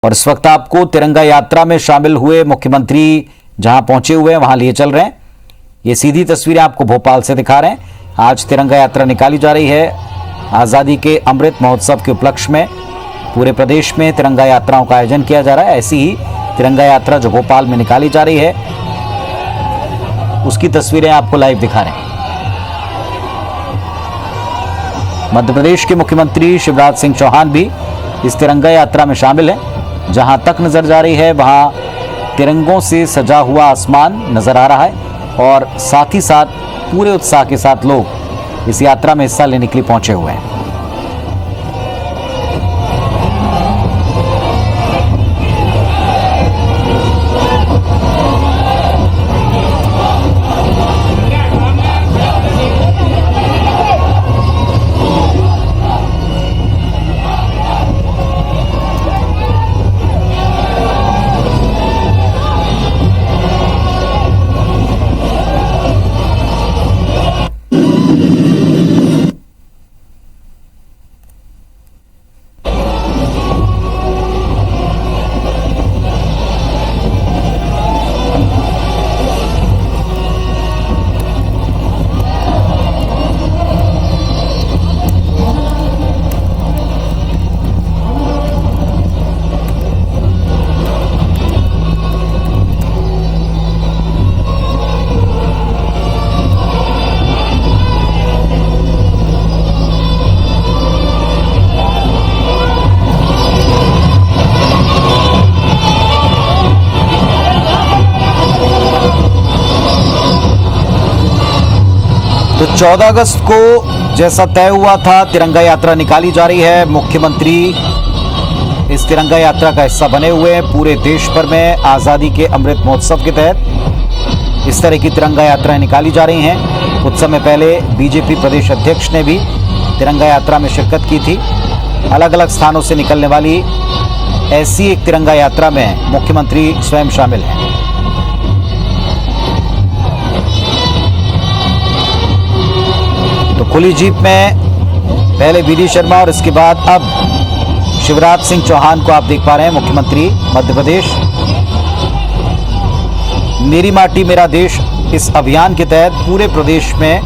और इस वक्त आपको तिरंगा यात्रा में शामिल हुए मुख्यमंत्री जहां पहुंचे हुए हैं वहां लिए चल रहे हैं। ये सीधी तस्वीरें आपको भोपाल से दिखा रहे हैं। आज तिरंगा यात्रा निकाली जा रही है। आज़ादी के अमृत महोत्सव के उपलक्ष्य में पूरे प्रदेश में तिरंगा यात्राओं का आयोजन किया जा रहा है। ऐसी ही तिरंगा यात्रा जो भोपाल में निकाली जा रही है उसकी तस्वीरें आपको लाइव दिखा रहे हैं। मध्य प्रदेश के मुख्यमंत्री शिवराज सिंह चौहान भी इस तिरंगा यात्रा में शामिल हैं। जहां तक नजर जा रही है वहां तिरंगों से सजा हुआ आसमान नजर आ रहा है और साथ ही साथ पूरे उत्साह के साथ लोग इस यात्रा में हिस्सा लेने के लिए पहुंचे हुए हैं। तो 14 अगस्त को जैसा तय हुआ था तिरंगा यात्रा निकाली जा रही है। मुख्यमंत्री इस तिरंगा यात्रा का हिस्सा बने हुए हैं। पूरे देश भर में आज़ादी के अमृत महोत्सव के तहत इस तरह की तिरंगा यात्राएं निकाली जा रही हैं। कुछ समय पहले बीजेपी प्रदेश अध्यक्ष ने भी तिरंगा यात्रा में शिरकत की थी। अलग अलग स्थानों से निकलने वाली ऐसी एक तिरंगा यात्रा में मुख्यमंत्री स्वयं शामिल हैं। तो खुली जीप में पहले बीडी शर्मा और इसके बाद अब शिवराज सिंह चौहान को आप देख पा रहे हैं, मुख्यमंत्री मध्य प्रदेश। मेरी माटी मेरा देश इस अभियान के तहत पूरे प्रदेश में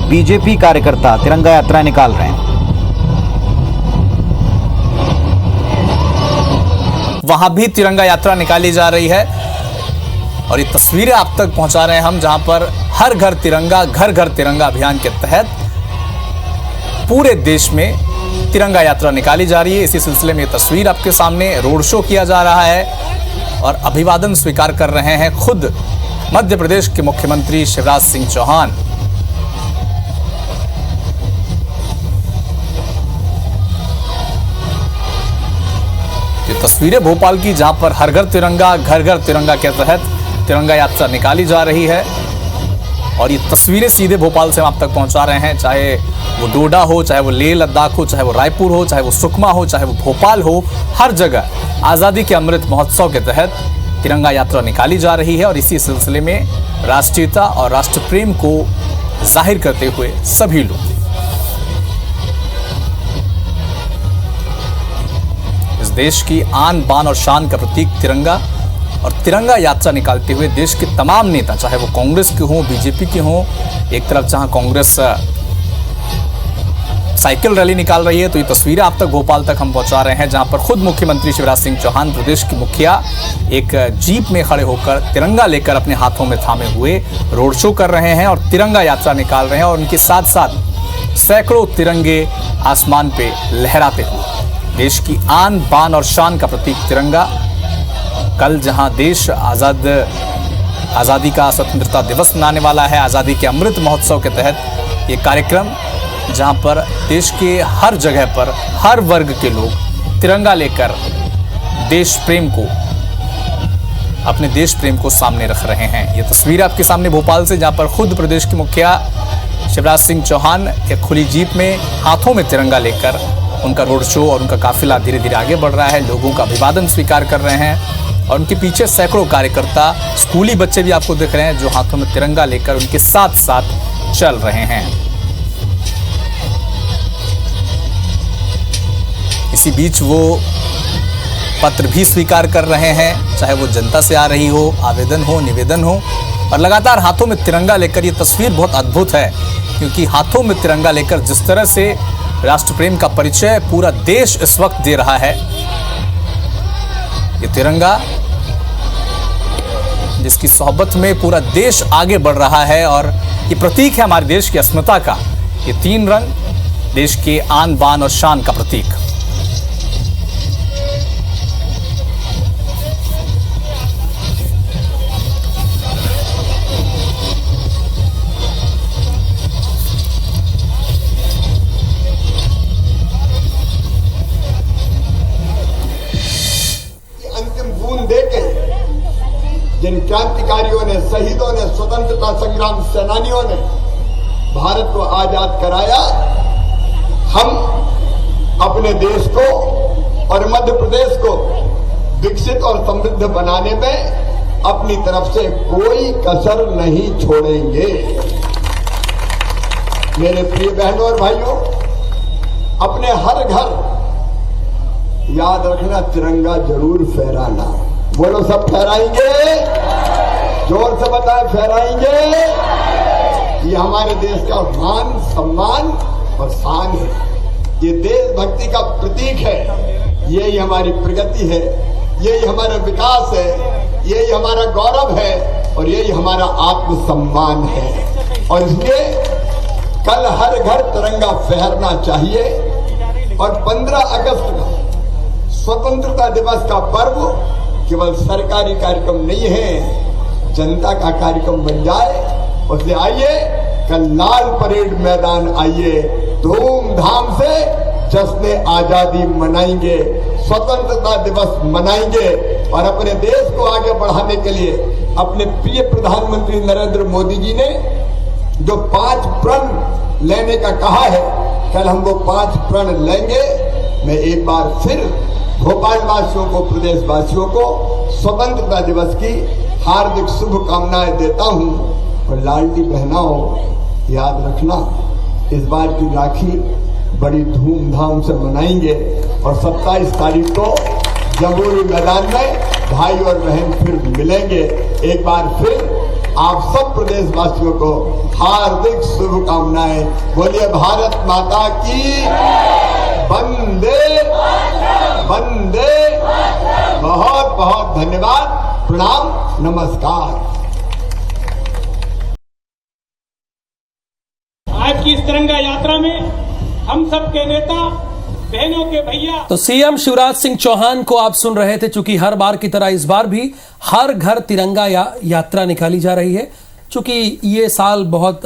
बीजेपी कार्यकर्ता तिरंगा यात्रा निकाल रहे हैं। वहां भी तिरंगा यात्रा निकाली जा रही है और ये तस्वीरें आप तक पहुंचा रहे हैं हम, जहां पर हर घर तिरंगा घर घर तिरंगा अभियान के तहत पूरे देश में तिरंगा यात्रा निकाली जा रही है। इसी सिलसिले में ये तस्वीर आपके सामने रोड शो किया जा रहा है और अभिवादन स्वीकार कर रहे हैं खुद मध्य प्रदेश के मुख्यमंत्री शिवराज सिंह चौहान। ये तस्वीरें भोपाल की, जहां पर हर घर तिरंगा घर घर तिरंगा के तहत तिरंगा यात्रा निकाली जा रही है और ये तस्वीरें सीधे भोपाल से हम आप तक पहुंचा रहे हैं। चाहे वो डोडा हो, चाहे वो लेह लद्दाख हो, चाहे वो रायपुर हो, चाहे वो सुकमा हो, चाहे वो भोपाल हो, हर जगह आज़ादी के अमृत महोत्सव के तहत तिरंगा यात्रा निकाली जा रही है और इसी सिलसिले में राष्ट्रीयता और राष्ट्र प्रेम को जाहिर करते हुए सभी लोग इस देश की आन बान और शान का प्रतीक तिरंगा और तिरंगा यात्रा निकालते हुए देश के तमाम नेता, चाहे वो कांग्रेस के हों, बीजेपी के हों, एक तरफ जहां कांग्रेस साइकिल रैली निकाल रही है, तो ये तस्वीरें आप तक भोपाल तक हम पहुंचा रहे हैं, जहां पर खुद मुख्यमंत्री शिवराज सिंह चौहान प्रदेश के मुखिया एक जीप में खड़े होकर तिरंगा लेकर अपने हाथों में थामे हुए रोड शो कर रहे हैं और तिरंगा यात्रा निकाल रहे हैं और उनके साथ साथ सैकड़ों तिरंगे आसमान पे लहराते हुए देश की आन बान और शान का प्रतीक तिरंगा। कल जहां देश आज़ादी का स्वतंत्रता दिवस मनाने वाला है, आज़ादी के अमृत महोत्सव के तहत ये कार्यक्रम, जहां पर देश के हर जगह पर हर वर्ग के लोग तिरंगा लेकर देश प्रेम को, अपने देश प्रेम को सामने रख रहे हैं। ये तस्वीर आपके सामने भोपाल से, जहां पर खुद प्रदेश के मुखिया शिवराज सिंह चौहान एक खुली जीप में हाथों में तिरंगा लेकर उनका रोड शो और उनका काफिला धीरे धीरे आगे बढ़ रहा है। लोगों का अभिवादन स्वीकार कर रहे हैं और उनके पीछे सैकड़ों कार्यकर्ता, स्कूली बच्चे भी आपको दिख रहे हैं जो हाथों में तिरंगा लेकर उनके साथ साथ चल रहे हैं। इसी बीच वो पत्र भी स्वीकार कर रहे हैं, चाहे वो जनता से आ रही हो, आवेदन हो, निवेदन हो, और लगातार हाथों में तिरंगा लेकर ये तस्वीर बहुत अद्भुत है, क्योंकि हाथों में तिरंगा लेकर जिस तरह से राष्ट्र प्रेम का परिचय पूरा देश इस वक्त दे रहा है, ये तिरंगा जिसकी सोहबत में पूरा देश आगे बढ़ रहा है, और ये प्रतीक है हमारे देश की अस्मिता का। ये तीन रंग देश के आन बान और शान का प्रतीक। अंतिम बूंद देके जिन क्रांतिकारियों ने, शहीदों ने, स्वतंत्रता संग्राम सेनानियों ने भारत को आजाद कराया, हम अपने देश को और मध्य प्रदेश को विकसित और समृद्ध बनाने में अपनी तरफ से कोई कसर नहीं छोड़ेंगे। मेरे प्रिय बहनों और भाइयों, अपने हर घर याद रखना, तिरंगा जरूर फहराना। बोलो, सब फहराएंगे? जोर से बताएं, फहराएंगे? ये हमारे देश का मान, सम्मान और शान है। ये देशभक्ति का प्रतीक है। यही हमारी प्रगति है, यही हमारा विकास है, यही हमारा गौरव है, और यही हमारा आत्मसम्मान है। और इसलिए कल हर घर तिरंगा फहरना चाहिए। और 15 अगस्त का स्वतंत्रता दिवस का पर्व केवल सरकारी कार्यक्रम नहीं है, जनता का कार्यक्रम बन जाए। उससे आइए, कल लाल परेड मैदान आइए, धूमधाम से जश्न आजादी मनाएंगे, स्वतंत्रता दिवस मनाएंगे, और अपने देश को आगे बढ़ाने के लिए अपने प्रिय प्रधानमंत्री नरेंद्र मोदी जी ने जो 5 प्रण लेने का कहा है, कल हम वो 5 प्रण लेंगे। मैं एक बार फिर भोपाल वासियों को, प्रदेश वासियों को स्वतंत्रता दिवस की हार्दिक शुभकामनाएं देता हूं। और लाडली बहनाओं, याद रखना, इस बार की राखी बड़ी धूमधाम से मनाएंगे, और 27 तारीख को जंबूरी मैदान में भाई और बहन फिर मिलेंगे। एक बार फिर आप सब प्रदेशवासियों को हार्दिक शुभकामनाएं। बोलिए भारत माता की वंदे वंदे। बहुत बहुत धन्यवाद, प्रणाम, नमस्कार। आज की इस तिरंगा यात्रा में हम सब के नेता, बहनों के भैया। तो सीएम शिवराज सिंह चौहान को आप सुन रहे थे। चूंकि हर बार की तरह इस बार भी हर घर तिरंगा यात्रा निकाली जा रही है। चूंकि ये साल बहुत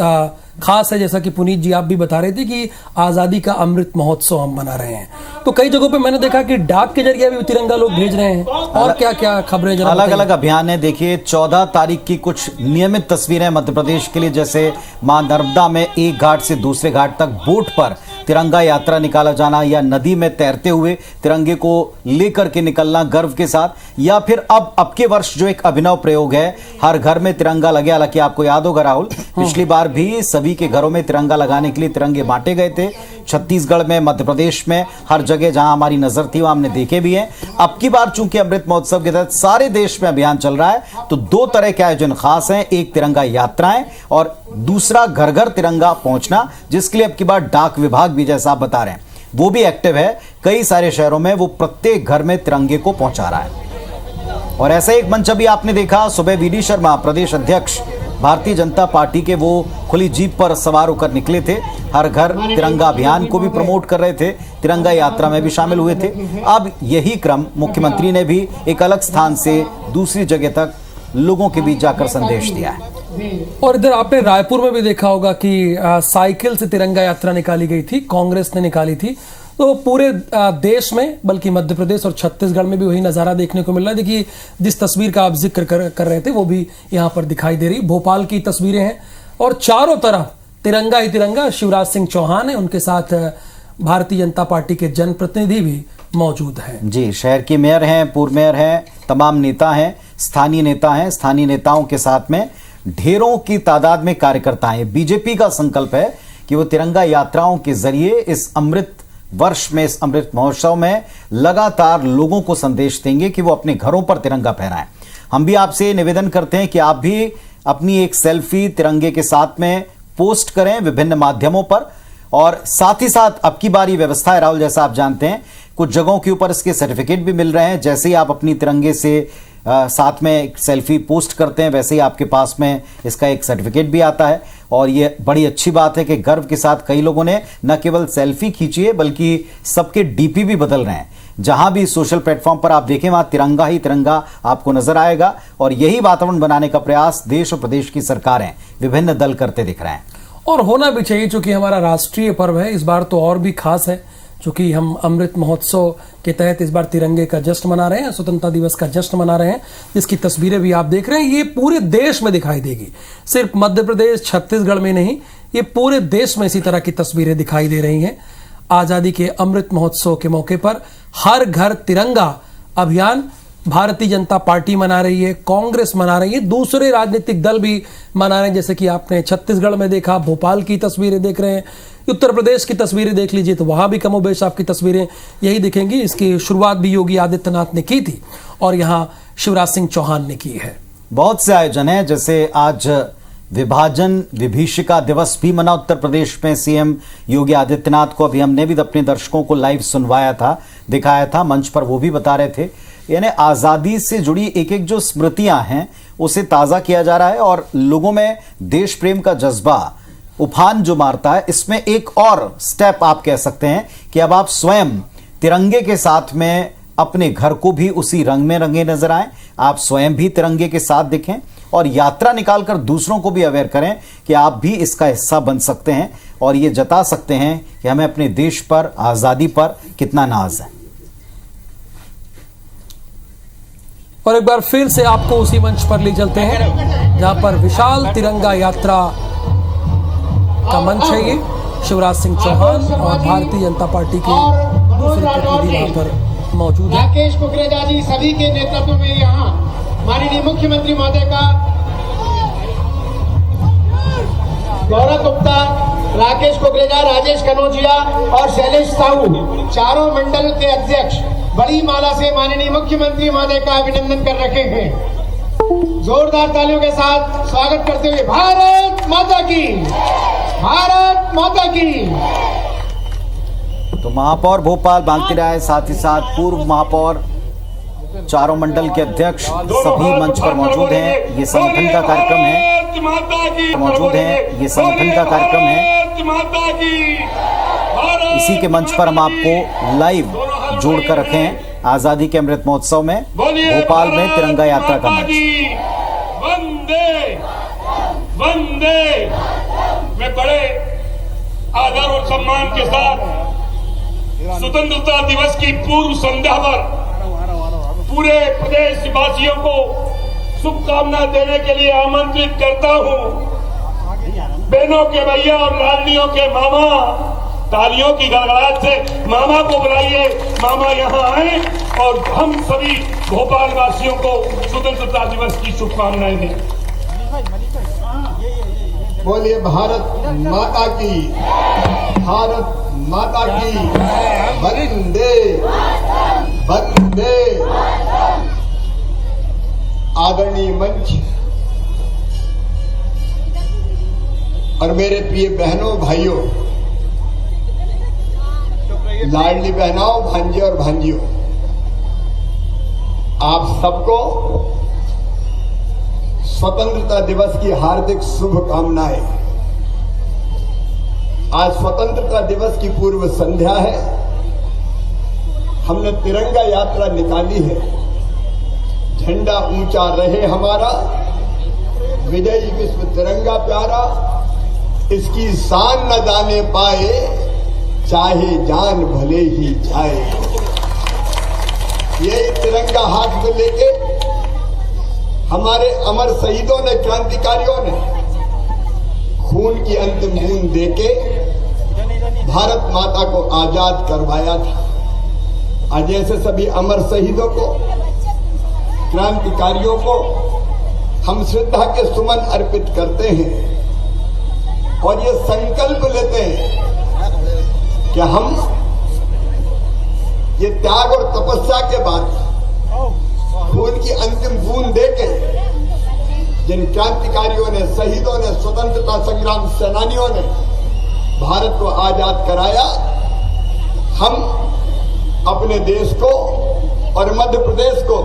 खास है, जैसा कि पुनीत जी आप भी बता रहे थे कि आजादी का अमृत महोत्सव हम मना रहे हैं। तो कई जगहों पे मैंने देखा कि डाक के जरिए भी तिरंगा लोग भेज रहे हैं। और क्या क्या खबरें, जरा अलग अलग अभियान है। देखिए, 14 तारीख की कुछ नियमित तस्वीरें मध्य प्रदेश के लिए, जैसे मां नर्मदा में एक घाट से दूसरे घाट तक बोट पर तिरंगा यात्रा निकाला जाना, या नदी में तैरते हुए तिरंगे को लेकर के निकलना गर्व के साथ, या फिर अब के वर्ष जो एक अभिनव प्रयोग है, हर घर में तिरंगा लगे। हालांकि आपको याद होगा राहुल, पिछली बार भी सभी के घरों में तिरंगा लगाने के लिए तिरंगे बांटे गए थे। छत्तीसगढ़ में, मध्य प्रदेश में, हर जगह जहां हमारी नजर थी वहां हमने देखे भी हैं। अब की बार चूंकि अमृत महोत्सव के तहत सारे देश में अभियान चल रहा है, तो 2 तरह के आयोजन खास हैं। एक तिरंगा यात्राएं, और दूसरा घर घर तिरंगा पहुंचना, जिसके लिए अब की बार डाक विभाग भी, जैसा आप बता रहे हैं, वो भी एक्टिव है। कई सारे शहरों में वो प्रत्येक घर में तिरंगे को पहुंचा रहा है। और ऐसा एक मंच अभी आपने देखा, सुबह वीडी शर्मा प्रदेश अध्यक्ष भारतीय जनता पार्टी के, वो खुली जीप पर सवार होकर निकले थे। हर घर तिरंगा अभियान को भी प्रमोट कर रहे थे, तिरंगा यात्रा में भी शामिल हुए थे। अब यही क्रम मुख्यमंत्री ने भी एक अलग स्थान से दूसरी जगह तक लोगों के बीच जाकर संदेश दिया है। और इधर आपने रायपुर में भी देखा होगा कि साइकिल से तिरंगा यात्रा निकाली गई थी, कांग्रेस ने निकाली थी। तो पूरे देश में, बल्कि मध्य प्रदेश और छत्तीसगढ़ में भी वही नजारा देखने को मिल रहा है। देखिए, जिस तस्वीर का आप जिक्र कर रहे थे वो भी यहाँ पर दिखाई दे रही। भोपाल की तस्वीरें हैं और चारों तरफ तिरंगा ही तिरंगा। शिवराज सिंह चौहान है, उनके साथ भारतीय जनता पार्टी के जनप्रतिनिधि भी मौजूद हैं। जी, शहर की मेयर हैं, पूर्व मेयर हैं, तमाम नेता हैं, स्थानीय नेता हैं। स्थानीय नेताओं के साथ में ढेरों की तादाद में कार्यकर्ता हैं। बीजेपी का संकल्प है कि वो तिरंगा यात्राओं के जरिए इस अमृत वर्ष में इस अमृत महोत्सव में लगातार लोगों को संदेश देंगे कि वो अपने घरों पर तिरंगा फहराएं। हम भी आपसे निवेदन करते हैं कि आप भी अपनी एक सेल्फी तिरंगे के साथ में पोस्ट करें विभिन्न माध्यमों पर, और साथ ही साथ अब की बारी व्यवस्था है राहुल, जैसा आप जानते हैं कुछ जगहों के ऊपर इसके सर्टिफिकेट भी मिल रहे हैं। जैसे ही आप अपनी तिरंगे से साथ में एक सेल्फी पोस्ट करते हैं वैसे ही आपके पास में इसका एक सर्टिफिकेट भी आता है। और ये बड़ी अच्छी बात है कि गर्व के साथ कई लोगों ने न केवल सेल्फी खींची है बल्कि सबके डीपी भी बदल रहे हैं। जहां भी सोशल प्लेटफॉर्म पर आप देखें वहां तिरंगा ही तिरंगा आपको नजर आएगा, और यही वातावरण बनाने का प्रयास देश और प्रदेश की सरकारें विभिन्न दल करते दिख रहे हैं। और होना भी चाहिए, क्योंकि हमारा राष्ट्रीय पर्व है। इस बार तो और भी खास है, क्योंकि हम अमृत महोत्सव के तहत इस बार तिरंगे का जश्न मना रहे हैं, स्वतंत्रता दिवस का जश्न मना रहे हैं, जिसकी तस्वीरें भी आप देख रहे हैं। ये पूरे देश में दिखाई देगी, सिर्फ मध्य प्रदेश छत्तीसगढ़ में नहीं, ये पूरे देश में इसी तरह की तस्वीरें दिखाई दे रही हैं। आजादी के अमृत महोत्सव के मौके पर हर घर तिरंगा अभियान भारतीय जनता पार्टी मना रही है, कांग्रेस मना रही है, दूसरे राजनीतिक दल भी मना रहे हैं। जैसे कि आपने छत्तीसगढ़ में देखा, भोपाल की तस्वीरें देख रहे हैं, उत्तर प्रदेश की तस्वीरें देख लीजिए तो वहां भी कमोबेश आपकी तस्वीरें यही दिखेंगी। इसकी शुरुआत भी योगी आदित्यनाथ ने की थी और यहां शिवराज सिंह चौहान ने की है। बहुत से आयोजन है, जैसे आज विभाजन विभीषिका दिवस भी मना उत्तर प्रदेश में। सीएम योगी आदित्यनाथ को अभी हमने भी अपने दर्शकों को लाइव सुनवाया था, दिखाया था मंच पर, वो भी बता रहे थे। यानी आजादी से जुड़ी एक एक जो स्मृतियां हैं उसे ताजा किया जा रहा है और लोगों में देश प्रेम का जज्बा उफान जो मारता है। इसमें एक और स्टेप आप कह सकते हैं कि अब आप स्वयं तिरंगे के साथ में अपने घर को भी उसी रंग में रंगे नजर आए, आप स्वयं भी तिरंगे के साथ दिखें और यात्रा निकालकर दूसरों को भी अवेयर करें कि आप भी इसका हिस्सा बन सकते हैं और ये जता सकते हैं कि हमें अपने देश पर, आजादी पर कितना नाज है। और एक बार फिर से आपको उसी मंच पर ले चलते हैं जहां पर विशाल तिरंगा यात्रा का मंच है। ये शिवराज सिंह चौहान और भारतीय जनता पार्टी के दूसरे प्रतिनिधि वहां पर मौजूद हैं। राकेश कुकरेजा जी सभी के नेतृत्व में यहाँ माननीय मुख्यमंत्री महोदय का, गौरव गुप्ता, राकेश कुकरेजा, राजेश कनौजिया और शैलेश साहू, चारों मंडल के अध्यक्ष बड़ी माला से माननीय मुख्यमंत्री महोदय का अभिनंदन कर रखे हैं। जोरदार तालियों के साथ स्वागत करते हुए भारत माता की, भारत माता की। तो महापौर भोपाल मालती राय, साथ ही साथ पूर्व महापौर, चारों मंडल के अध्यक्ष सभी मंच पर मौजूद हैं। ये संगठन का कार्यक्रम है, मौजूद हैं, ये संगठन का कार्यक्रम है। इसी के मंच पर हम आपको लाइव जोड़कर रखे हैं आजादी के अमृत महोत्सव में भोपाल में तिरंगा यात्रा का मंच। वंदे वंदे मैं बड़े आदर और सम्मान के साथ स्वतंत्रता दिवस की पूर्व संध्या पर पूरे प्रदेश वासियों को शुभकामना देने के लिए आमंत्रित करता हूं। बहनों के भैया और लाडलियों के मामा, तालियों की गड़गड़ाहट से मामा को बुलाइए, मामा यहाँ आए और हम सभी भोपाल वासियों को स्वतंत्रता दिवस की शुभकामनाएं दें। बोलिए भारत माता की, भारत माता की, वंदे वंदे। आदरणीय मंच और मेरे प्रिय बहनों भाइयों, लाडली बहनों, भांजे और भांजियों, आप सबको स्वतंत्रता दिवस की हार्दिक शुभकामनाएं। आज स्वतंत्रता दिवस की पूर्व संध्या है। हमने तिरंगा यात्रा निकाली है। झंडा ऊंचा रहे हमारा, विजयी विश्व तिरंगा प्यारा, इसकी शान न जाने पाए, चाहे जान भले ही जाए। यही तिरंगा हाथ में लेके हमारे अमर शहीदों ने, क्रांतिकारियों ने खून की अंतिम बूंद देके भारत माता को आजाद करवाया था। आज जैसे सभी अमर शहीदों को, क्रांतिकारियों को हम श्रद्धा के सुमन अर्पित करते हैं और ये संकल्प लेते हैं कि हम ये त्याग और तपस्या के बाद खून की अंतिम बूंद देके जिन क्रांतिकारियों ने, शहीदों ने, स्वतंत्रता संग्राम सेनानियों ने भारत को आजाद कराया, हम अपने देश को और मध्य प्रदेश को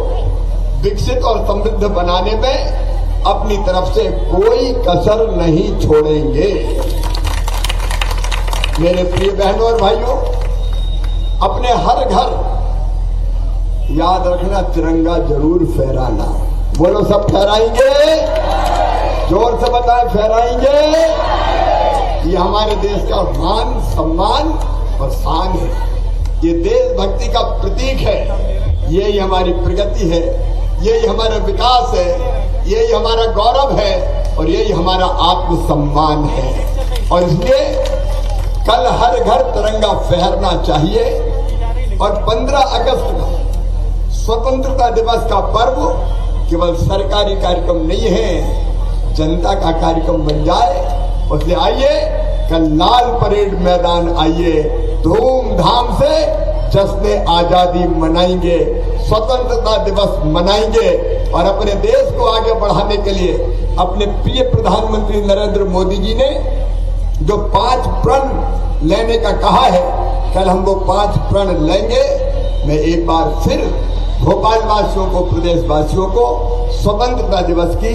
विकसित और समृद्ध बनाने में अपनी तरफ से कोई कसर नहीं छोड़ेंगे। मेरे प्रिय बहनों और भाइयों, अपने हर घर याद रखना, तिरंगा जरूर फहराना। बोलो, सब फहराएंगे? जोर से बताएं, फहराएंगे? ये हमारे देश का मान, सम्मान और शान है। ये देशभक्ति का प्रतीक है। यही हमारी प्रगति है, यही हमारा विकास है, यही हमारा गौरव है और यही हमारा आत्मसम्मान है। और इसलिए कल हर घर तिरंगा फहरना चाहिए। और 15 अगस्त का स्वतंत्रता दिवस का पर्व केवल सरकारी कार्यक्रम नहीं है, जनता का कार्यक्रम बन जाए। इसलिए आइए, कल लाल परेड मैदान आइए, धूमधाम से जश्न आजादी मनाएंगे, स्वतंत्रता दिवस मनाएंगे और अपने देश को आगे बढ़ाने के लिए अपने प्रिय प्रधानमंत्री नरेंद्र मोदी जी ने जो 5 प्रण लेने का कहा है, कल हम वो 5 प्रण लेंगे। मैं एक बार फिर भोपाल वासियों को, प्रदेश वासियों को स्वतंत्रता दिवस की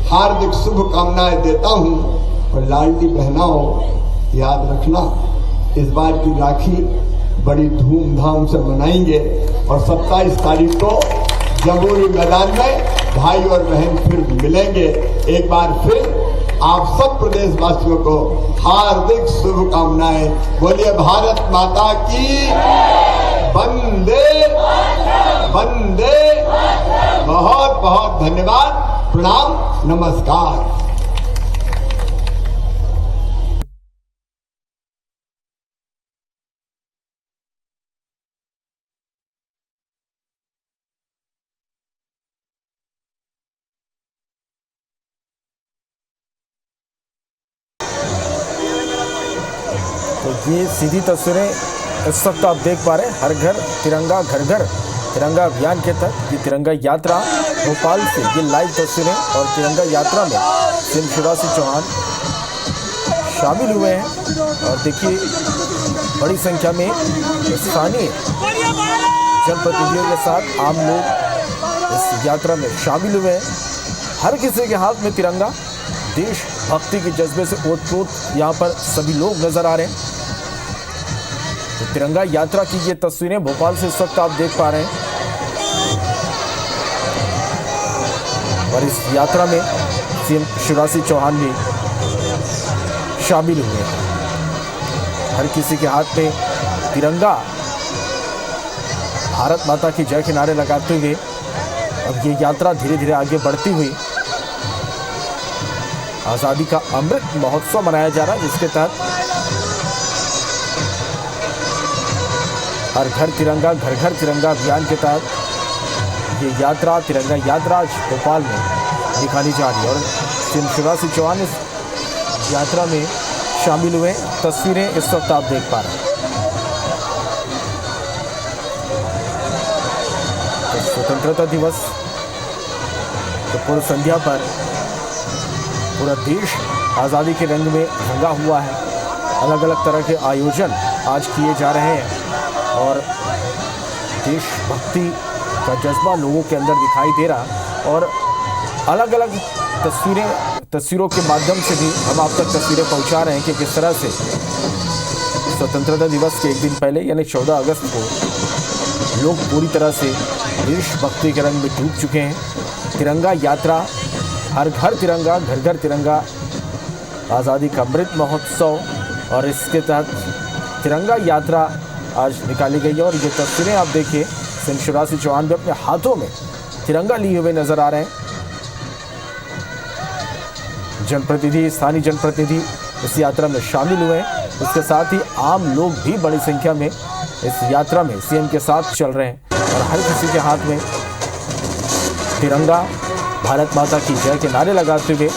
हार्दिक शुभकामनाएं देता हूं। और लाडली बहनाओं, याद रखना, इस बार की राखी बड़ी धूमधाम से मनाएंगे और 27 तारीख को जम्बूरी मैदान में भाई और बहन फिर मिलेंगे। एक बार फिर आप सब प्रदेशवासियों को हार्दिक शुभकामनाएं। बोलिए भारत माता की वंदे वंदे। बहुत बहुत धन्यवाद, प्रणाम, नमस्कार। तो ये सीधी तस्वीरें इस वक्त आप देख पा रहे हैं। हर घर तिरंगा, घर घर तिरंगा अभियान के तहत ये तिरंगा यात्रा भोपाल से, ये लाइव तस्वीरें। और तिरंगा यात्रा में सीएम शिवराज सिंह चौहान शामिल हुए हैं और देखिए बड़ी संख्या में स्थानीय जनप्रतिनिधियों के साथ आम लोग इस यात्रा में शामिल हुए हैं। हर किसी के हाथ में तिरंगा, देश भक्ति के जज्बे से ओतप्रोत यहाँ पर सभी लोग नजर आ रहे हैं। तो तिरंगा यात्रा की ये तस्वीरें भोपाल से इस वक्त आप देख पा रहे हैं। और इस यात्रा में सीएम शिवराज सिंह चौहान भी शामिल हुए हैं। हर किसी के हाथ में तिरंगा, भारत माता की जय के नारे लगाते हुए अब ये यात्रा धीरे धीरे आगे बढ़ती हुई आज़ादी का अमृत महोत्सव मनाया जा रहा है, जिसके तहत हर घर तिरंगा, घर घर तिरंगा अभियान के तहत ये यात्रा, तिरंगा यात्रा आज भोपाल में निकाली जा रही है। और सीएम शिवराज सिंह चौहान इस यात्रा में शामिल हुए। तस्वीरें इस वक्त आप देख पा रहे हैं। तो स्वतंत्रता दिवस तो पूर्व संध्या पर पूरा देश आज़ादी के रंग में रंगा हुआ है। अलग अलग तरह के आयोजन आज किए जा रहे हैं और देशभक्ति का जज्बा लोगों के अंदर दिखाई दे रहा। और अलग अलग तस्वीरों के माध्यम से भी हम आप तक तस्वीरें पहुंचा रहे हैं कि किस तरह से स्वतंत्रता दिवस के एक दिन पहले यानी 14 अगस्त को लोग पूरी तरह से देशभक्ति के रंग में डूब चुके हैं। तिरंगा यात्रा, हर घर तिरंगा, घर घर तिरंगा, आज़ादी का अमृत महोत्सव और इसके तहत तिरंगा यात्रा आज निकाली गई है। और ये तस्वीरें आप देखिए, सीएम शिवराज सिंह चौहान भी अपने हाथों में तिरंगा लिए हुए नजर आ रहे हैं। जनप्रतिनिधि, स्थानीय जनप्रतिनिधि इस यात्रा में शामिल हुए हैं। इसके साथ ही आम लोग भी बड़ी संख्या में इस यात्रा में सीएम के साथ चल रहे हैं और हर किसी के हाथ में तिरंगा, भारत माता की जय के नारे लगाते हुए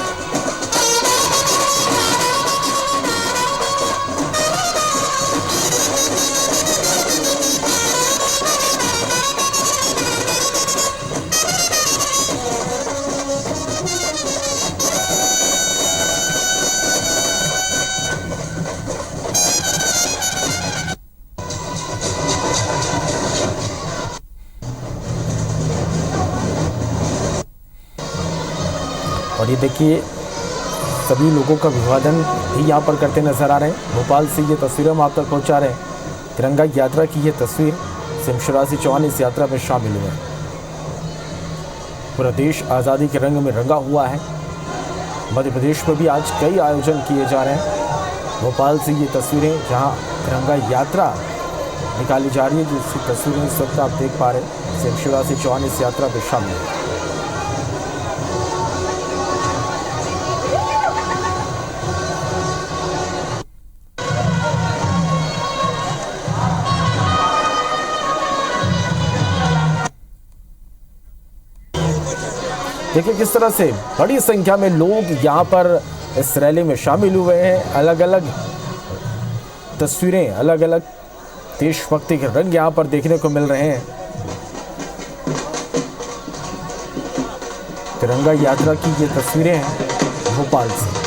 और ये देखिए सभी लोगों का अभिवादन भी यहाँ पर करते नजर आ रहे हैं। भोपाल से ये तस्वीरें हम आप तक पहुँचा रहे हैं। तिरंगा यात्रा की ये तस्वीर शिवराज सिंह चौहान इस यात्रा में शामिल हुए हैं। पूरा देश आज़ादी के रंग में रंगा हुआ है। मध्य प्रदेश में भी आज कई आयोजन किए जा रहे हैं। भोपाल से ये तस्वीरें जहाँ तिरंगा यात्रा निकाली जा रही है, जिसकी तस्वीरें इस वक्त आप देख पा रहे हैं। शिवराज सिंह चौहान इस यात्रा में शामिल है। देखिए किस तरह से बड़ी संख्या में लोग यहाँ पर इस रैली में शामिल हुए हैं। अलग अलग तस्वीरें, अलग अलग देशभक्ति के रंग यहाँ पर देखने को मिल रहे हैं। तिरंगा यात्रा की ये तस्वीरें हैं भोपाल से।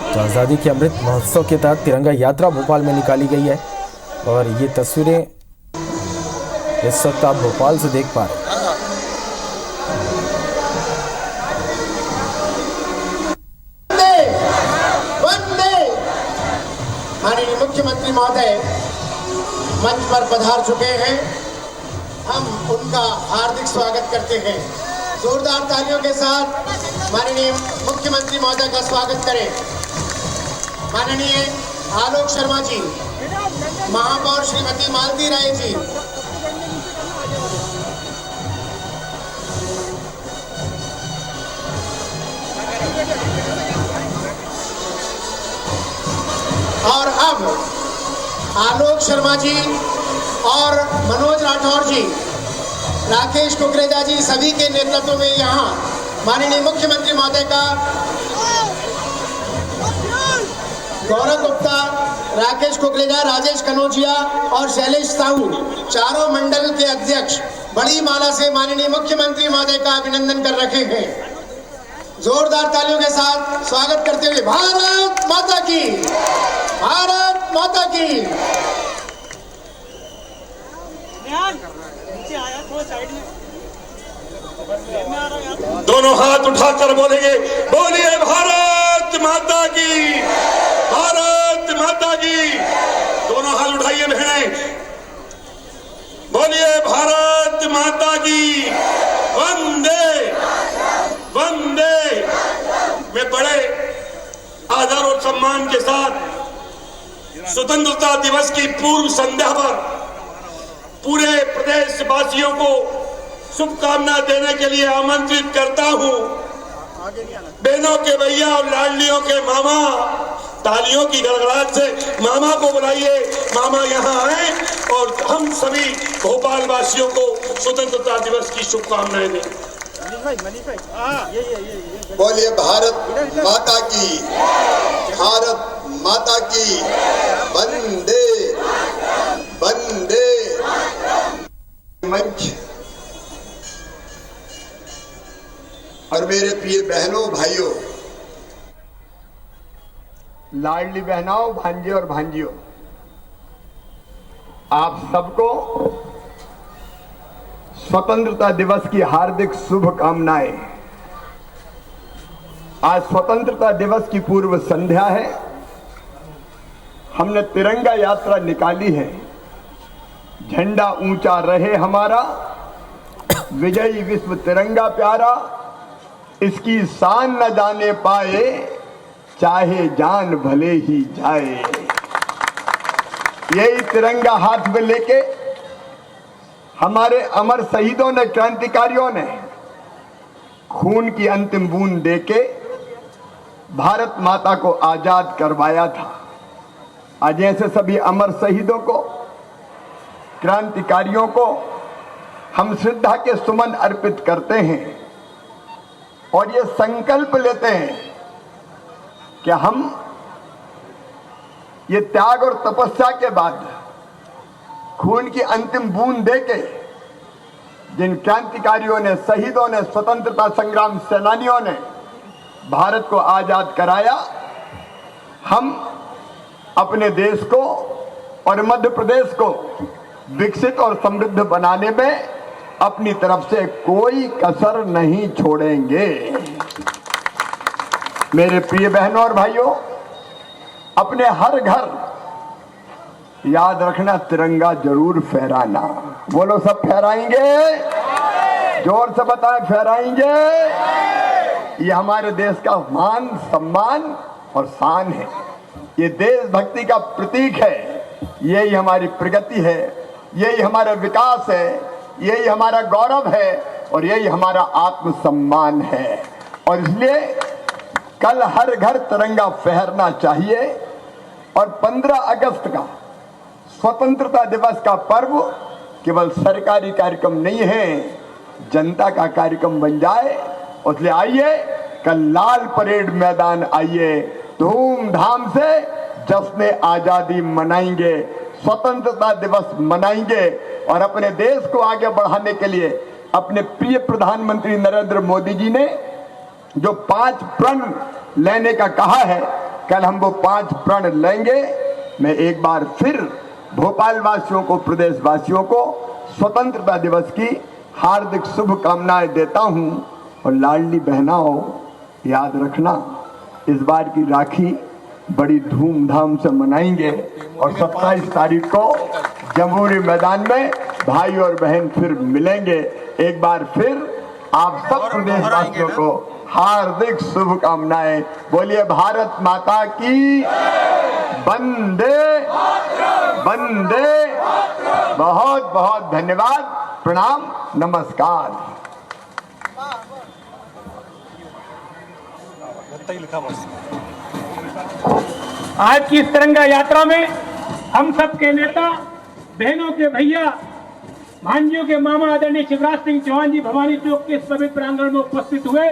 तो आज़ादी के अमृत महोत्सव के तहत तिरंगा यात्रा भोपाल में निकाली गई है और ये तस्वीरें इस वक्त आप भोपाल से देख पा रहे हैं। माननीय मुख्यमंत्री महोदय मंच पर पधार चुके हैं। हम उनका हार्दिक स्वागत करते हैं। जोरदार तालियों के साथ माननीय मुख्यमंत्री महोदय का स्वागत करें। माननीय आलोक शर्मा जी, महापौर श्रीमती मालती राय जी, और अब आलोक शर्मा जी और मनोज राठौर जी, राकेश कुकरेजा जी, सभी के नेतृत्व में यहाँ माननीय मुख्यमंत्री महोदय का गौरव गुप्ता, राकेश कुकरेजा, राजेश कनौजिया और शैलेश साहू, चारों मंडल के अध्यक्ष बड़ी माला से माननीय मुख्यमंत्री महोदय का अभिनंदन कर रखे हैं। जोरदार तालियों के साथ स्वागत करते हुए भारत माता की, भारत माता की। दोनों हाथ उठाकर बोलेंगे, बोलिए भारत माता की, भारत माता की। दोनों हाथ उठाइए बहनें, बोलिए भारत माता की। वंदे वंदे। मैं बड़े आदर और सम्मान के साथ स्वतंत्रता दिवस की पूर्व संध्या पर पूरे प्रदेश वासियों को शुभकामना देने के लिए आमंत्रित करता हूं। बहनों के भैया और लाडलियों के मामा, तालियों की गड़गड़ाहट से मामा को बुलाइए। मामा यहाँ आए और हम सभी भोपाल वासियों को स्वतंत्रता दिवस की शुभकामनाएं दें। बोलिए भारत माता की, भारत माता की। वंदे वंदे। मंच और मेरे प्रिय बहनों भाइयों, लाडली बहनाओं, भांजे और भांजियों, आप सबको स्वतंत्रता दिवस की हार्दिक शुभकामनाएं। आज स्वतंत्रता दिवस की पूर्व संध्या है। हमने तिरंगा यात्रा निकाली है। झंडा ऊंचा रहे हमारा, विजयी विश्व तिरंगा प्यारा। इसकी शान न जाने पाए, चाहे जान भले ही जाए। यही तिरंगा हाथ में लेके हमारे अमर शहीदों ने, क्रांतिकारियों ने खून की अंतिम बूंद देके भारत माता को आजाद करवाया था। आज ऐसे सभी अमर शहीदों को, क्रांतिकारियों को हम श्रद्धा के सुमन अर्पित करते हैं और ये संकल्प लेते हैं कि हम ये त्याग और तपस्या के बाद, खून की अंतिम बूंद देके जिन क्रांतिकारियों ने, शहीदों ने, स्वतंत्रता संग्राम सेनानियों ने भारत को आजाद कराया, हम अपने देश को और मध्य प्रदेश को विकसित और समृद्ध बनाने में अपनी तरफ से कोई कसर नहीं छोड़ेंगे। मेरे प्रिय बहनों और भाइयों, अपने हर घर याद रखना, तिरंगा जरूर फहराना। बोलो, सब फहराएंगे? जोर से बताएं, फहराएंगे? ये हमारे देश का मान, सम्मान और शान है। ये देशभक्ति का प्रतीक है। यही हमारी प्रगति है, यही हमारा विकास है, यही हमारा गौरव है और यही हमारा आत्मसम्मान है। और इसलिए कल हर घर तिरंगा फहरना चाहिए। और 15 अगस्त का स्वतंत्रता दिवस का पर्व केवल सरकारी कार्यक्रम नहीं है, जनता का कार्यक्रम बन जाए। इसलिए आइए, कल लाल परेड मैदान आइए, धूमधाम से जश्न आजादी मनाएंगे, स्वतंत्रता दिवस मनाएंगे और अपने देश को आगे बढ़ाने के लिए अपने प्रिय प्रधानमंत्री नरेंद्र मोदी जी ने जो 5 प्रण लेने का कहा है, कल हम वो 5 प्रण लेंगे। मैं एक बार फिर भोपाल वासियों को, प्रदेश वासियों को स्वतंत्रता दिवस की हार्दिक शुभकामनाएं देता हूं। और लाडली बहनाओं, याद रखना, इस बार की राखी बड़ी धूमधाम से मनाएंगे और 27 तारीख को जमहूरी मैदान में भाई और बहन फिर मिलेंगे। एक बार फिर आप सब प्रदेशवासियों को हार्दिक शुभकामनाएं। बोलिए भारत माता की वंदे वंदे। बहुत बहुत धन्यवाद, प्रणाम, नमस्कार। आज की इस तिरंगा यात्रा में हम सब के नेता, बहनों के भैया, भांजियों के मामा आदरणीय शिवराज सिंह चौहान जी भवानी चौक के इस पवित्र प्रांगण में उपस्थित हुए।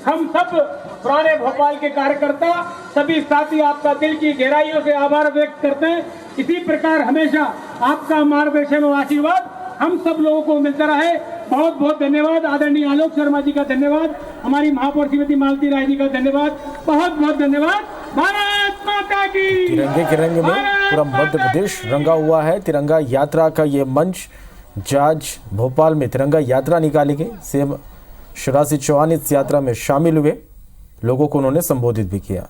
हम सब पुराने भोपाल के कार्यकर्ता, सभी साथी आपका दिल की गहराइयों से आभार व्यक्त करते हैं। इसी प्रकार हमेशा आपका मार्गदर्शन और आशीर्वाद हम सब लोगों को मिलता रहे। बहुत बहुत धन्यवाद। आदरणीय आलोक शर्मा जी का धन्यवाद, हमारी महापौर श्रीमती मालती राय जी का धन्यवाद, बहुत बहुत धन्यवाद। भारत माता की। तिरंगे के रंग में पूरा मध्य प्रदेश रंगा हुआ है। तिरंगा यात्रा का ये मंच, आज भोपाल में तिरंगा यात्रा निकाली गई। सीएम शिवराज सिंह चौहान इस यात्रा में शामिल हुए, लोगों को उन्होंने संबोधित भी किया।